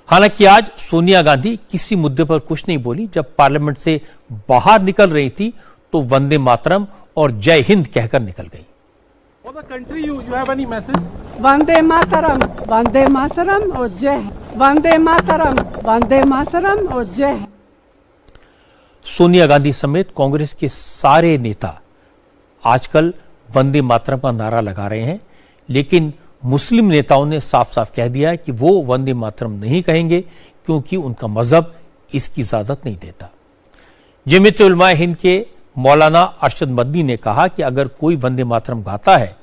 हालांकि आज सोनिया गांधी किसी मुद्दे पर कुछ नहीं बोली। जब पार्लियामेंट से बाहर निकल रही थी तो वंदे मातरम और जय हिंद कहकर निकल गई। वंदे मातरम, वंदे मातरम और जय, वंदे मातरम, वंदे मातरम और जय। सोनिया गांधी समेत कांग्रेस के सारे नेता आजकल वंदे मातरम का नारा लगा रहे हैं, लेकिन मुस्लिम नेताओं ने साफ साफ कह दिया है कि वो वंदे मातरम नहीं कहेंगे क्योंकि उनका मजहब इसकी इजाजत नहीं देता। जमीयत उलमा हिंद के मौलाना अरशद मदनी ने कहा कि अगर कोई वंदे मातरम गाता है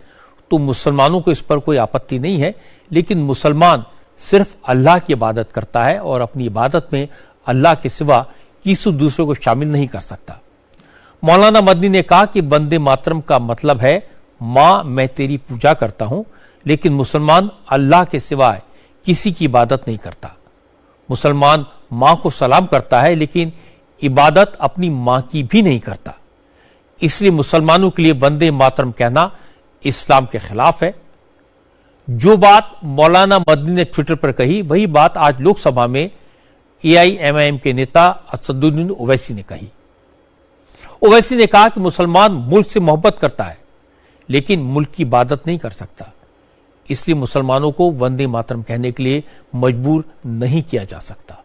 तो मुसलमानों को इस पर कोई आपत्ति नहीं है, लेकिन मुसलमान सिर्फ अल्लाह की इबादत करता है और अपनी इबादत में अल्लाह के सिवा किसी दूसरे को शामिल नहीं कर सकता। मौलाना मदनी ने कहा कि वंदे मातरम का मतलब है मां मैं तेरी पूजा करता हूं, लेकिन मुसलमान अल्लाह के सिवाय किसी की इबादत नहीं करता। मुसलमान मां को सलाम करता है लेकिन इबादत अपनी मां की भी नहीं करता। इसलिए मुसलमानों के लिए वंदे मातरम कहना इस्लाम के खिलाफ है। जो बात मौलाना मदनी ने ट्विटर पर कही वही बात आज लोकसभा में AIMIM के नेता असदुद्दीन ओवैसी ने कही। ओवैसी ने कहा कि मुसलमान मुल्क से मोहब्बत करता है लेकिन मुल्क की इबादत नहीं कर सकता, इसलिए मुसलमानों को वंदे मातरम कहने के लिए मजबूर नहीं किया जा सकता।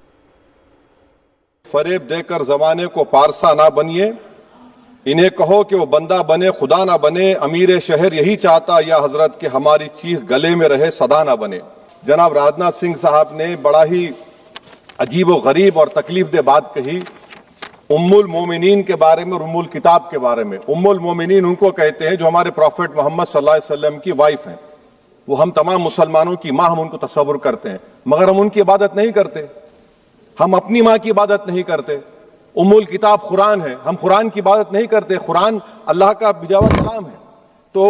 फरेब देकर जमाने को पारसा ना बनिए, इन्हें कहो कि वो बंदा बने खुदा ना बने। अमीर शहर यही चाहता या हजरत कि हमारी चीख गले में रहे सदा ना बने। जनाब राजनाथ सिंह साहब ने बड़ा ही अजीब व गरीब और तकलीफ दे बात कही उम्मुल मोमिनीन के बारे में और उम्मुल किताब के बारे में। उम्मुल मोमिनीन उनको कहते हैं जो हमारे प्रॉफेट मोहम्मद सल्लल्लाहु अलैहि वसल्लम की वाइफ हैं। वो हम तमाम मुसलमानों की मां, हम उनको तस्वुर करते हैं, मगर हम उनकी इबादत नहीं करते। हम अपनी मां की इबादत नहीं करते। उम्मुल किताब कुरान है, हम कुरान की इबादत नहीं करते। कुरान अल्लाह का भेजा हुआ कलाम है। तो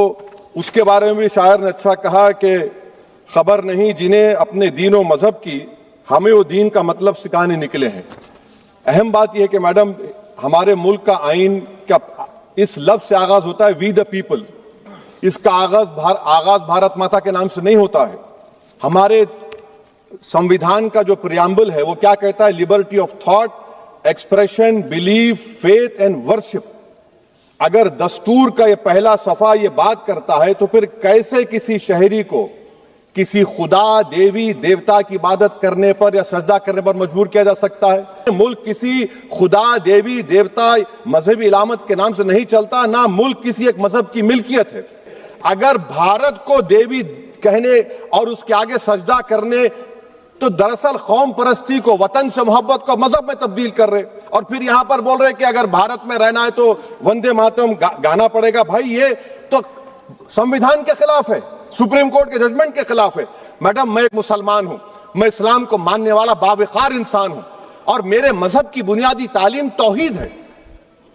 उसके बारे में भी शायर ने अच्छा कहा कि खबर नहीं जिन्हें अपने दीन और मजहब की, हमें वो दीन का मतलब सिखाने निकले हैं। अहम बात यह है कि मैडम हमारे मुल्क का आइन का इस लफ्ज से आगाज होता है वी द पीपल। इसका आगाज भारत माता के नाम से नहीं होता है। हमारे संविधान का जो प्रियम्बल है वो क्या कहता है? Liberty of thought, expression, belief, faith and worship. अगर दस्तूर का ये पहला सफा ये बात करता है तो फिर कैसे किसी शहरी को किसी खुदा, देवी, देवता की इबादत करने पर या सजदा करने पर मजबूर किया जा सकता है? मुल्क किसी खुदा, देवी, देवता, मजहबी इलामत के नाम से नहीं चलता, ना मुल्क किसी एक मजहब की मिल्कियत है। अगर भारत को देवी कहने और उसके आगे सजदा करने तो दरअसल कौम परस्ती को, वतन से मोहब्बत को मजहब में तब्दील कर रहे, और फिर यहां पर बोल रहे कि अगर भारत में रहना है तो वंदे मातरम गाना पड़ेगा। भाई ये तो संविधान के खिलाफ है, सुप्रीम कोर्ट के जजमेंट के खिलाफ है। मैडम मैं एक मुसलमान हूं, मैं इस्लाम को मानने वाला बावकार इंसान हूं और मेरे मजहब की बुनियादी तालीम तौहीद है।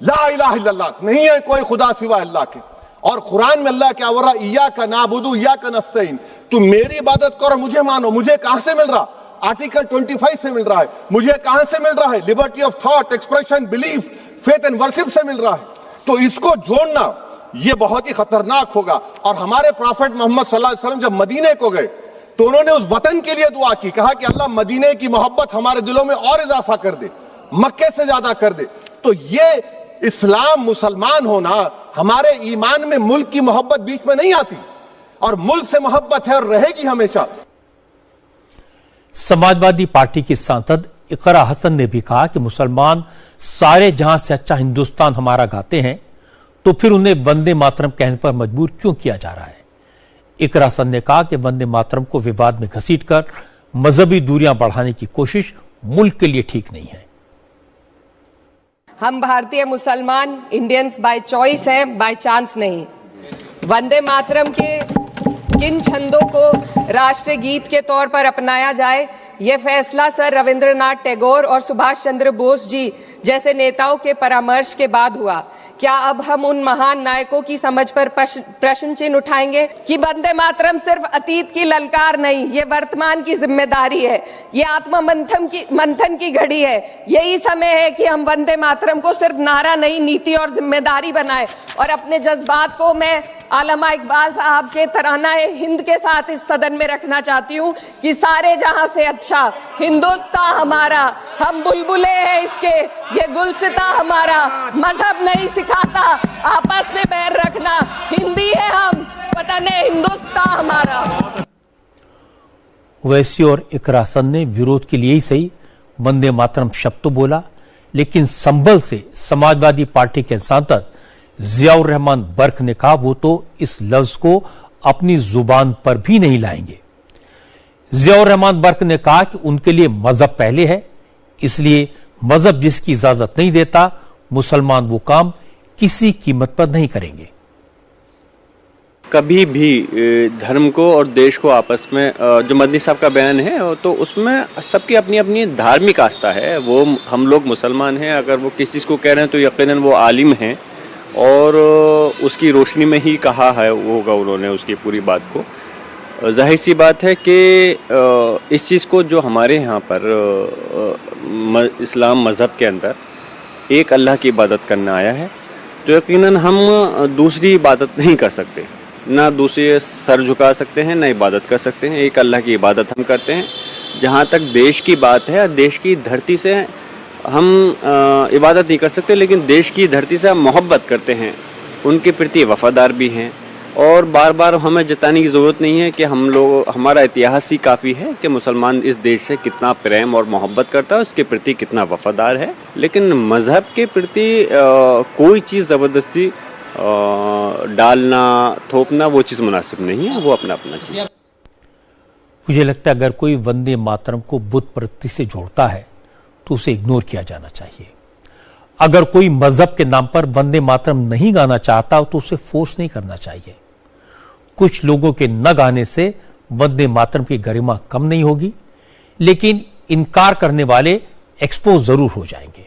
ला इलाहा इल्लल्लाह, नहीं है कोई खुदा सिवा अल्लाह के। और कुरान में अल्लाह क्या बोल रहा? इय्याका नाबुदु इय्याका नस्तईन, तुम मेरी इबादत करो, मुझे मानो। मुझे कहां से मिल रहा? आर्टिकल 25 से मिल रहा है। मुझे कहां से मिल रहा है? Liberty of thought, expression, belief, faith and worship से मिल रहा है। तो इसको जोड़ना ये बहुत ही खतरनाक होगा। और हमारे प्रॉफेट मोहम्मद सल्लल्लाहु अलैहि वसल्लम जब मदीने को गए तो उन्होंने उस वतन के लिए दुआ की, कहा कि अल्लाह मदीने की मोहब्बत हमारे दिलों में और इजाफा कर दे, मक्के से ज्यादा कर दे। तो ये इस्लाम, मुसलमान होना, हमारे ईमान में मुल्क की मोहब्बत बीच में नहीं आती, और मुल्क से मोहब्बत है और रहेगी हमेशा। समाजवादी पार्टी की सांसद इकरा हसन ने भी कहा कि मुसलमान सारे जहां से अच्छा हिंदुस्तान हमारा गाते हैं तो फिर उन्हें वंदे मातरम कहने पर मजबूर क्यों किया जा रहा है। इकरा हसन ने कहा कि वंदे मातरम को विवाद में घसीटकर मजहबी दूरियां बढ़ाने की कोशिश मुल्क के लिए ठीक नहीं है। हम भारतीय मुसलमान इंडियंस बाय चॉइस हैं, बाय चांस नहीं। वंदे मातरम के किन छंदों को राष्ट्रीय गीत के तौर पर अपनाया जाए, यह फैसला सर रविंद्रनाथ टैगोर और सुभाष चंद्र बोस जी जैसे नेताओं के परामर्श के बाद हुआ। क्या अब हम उन महान नायकों की समझ पर प्रश्न चिन्ह उठाएंगे कि वंदे मातरम सिर्फ अतीत की ललकार नहीं, ये वर्तमान की जिम्मेदारी है, ये आत्म मंथन की घड़ी है। यही समय है कि हम वंदे मातरम को सिर्फ नारा नहीं, नीति और जिम्मेदारी बनाएं और अपने जज्बात को मैं आलमा इकबाल साहब के तराना हिंद के साथ इस सदन में रखना चाहती हूँ कि सारे जहां से अच्छा हिंदुस्तान हमारा, हम बुलबुले हैं इसके, ये गुलसिता हमारा, मजहब नहीं सिखाता आपस में बैर रखना, हिंदी है हम, वतन है हिंदुस्तान हमारा। ओवैसी और इकरा हसन ने विरोध के लिए ही सही वंदे मातरम शब्द तो बोला, लेकिन संभल से समाजवादी पार्टी के सांसद जियाउर रहमान बर्क ने कहा वो तो इस लफ्ज को अपनी जुबान पर भी नहीं लाएंगे। जियाउर रहमान बर्क ने कहा कि उनके लिए मजहब पहले है, इसलिए मजहब जिसकी इजाजत नहीं देता मुसलमान वो काम किसी कीमत पर नहीं करेंगे। कभी भी धर्म को और देश को आपस में, जो मदनी साहब का बयान है तो उसमें सबकी अपनी अपनी धार्मिक आस्था है। वो हम लोग मुसलमान हैं, अगर वो किसी चीज़ को कह रहे हैं तो यकीनन वो आलिम हैं और उसकी रोशनी में ही कहा है होगा उन्होंने उसकी पूरी बात को। जाहिर सी बात है कि इस चीज़ को जो हमारे यहाँ पर इस्लाम मज़हब के अंदर एक अल्लाह की इबादत करना आया है, तो यकीनन हम दूसरी इबादत नहीं कर सकते, ना दूसरे सर झुका सकते हैं, ना इबादत कर सकते हैं। एक अल्लाह की इबादत हम करते हैं। जहाँ तक देश की बात है, देश की धरती से हम इबादत नहीं कर सकते, लेकिन देश की धरती से हम मोहब्बत करते हैं, उनके प्रति वफादार भी हैं। और बार बार हमें जताने की ज़रूरत नहीं है कि हम लोग, हमारा इतिहास ही काफ़ी है कि मुसलमान इस देश से कितना प्रेम और मोहब्बत करता है, उसके प्रति कितना वफादार है। लेकिन मज़हब के प्रति कोई चीज़ ज़बरदस्ती डालना, थोपना, वो चीज़ मुनासिब नहीं है। वो अपना अपना चीज़। मुझे लगता है अगर कोई वंदे मातरम को बुत प्रवृत्ति से जोड़ता है तो उसे इग्नोर किया जाना चाहिए। अगर कोई मजहब के नाम पर वंदे मातरम नहीं गाना चाहता तो उसे फोर्स नहीं करना चाहिए। कुछ लोगों के न गाने से वंदे मातरम की गरिमा कम नहीं होगी, लेकिन इनकार करने वाले एक्सपोज जरूर हो जाएंगे।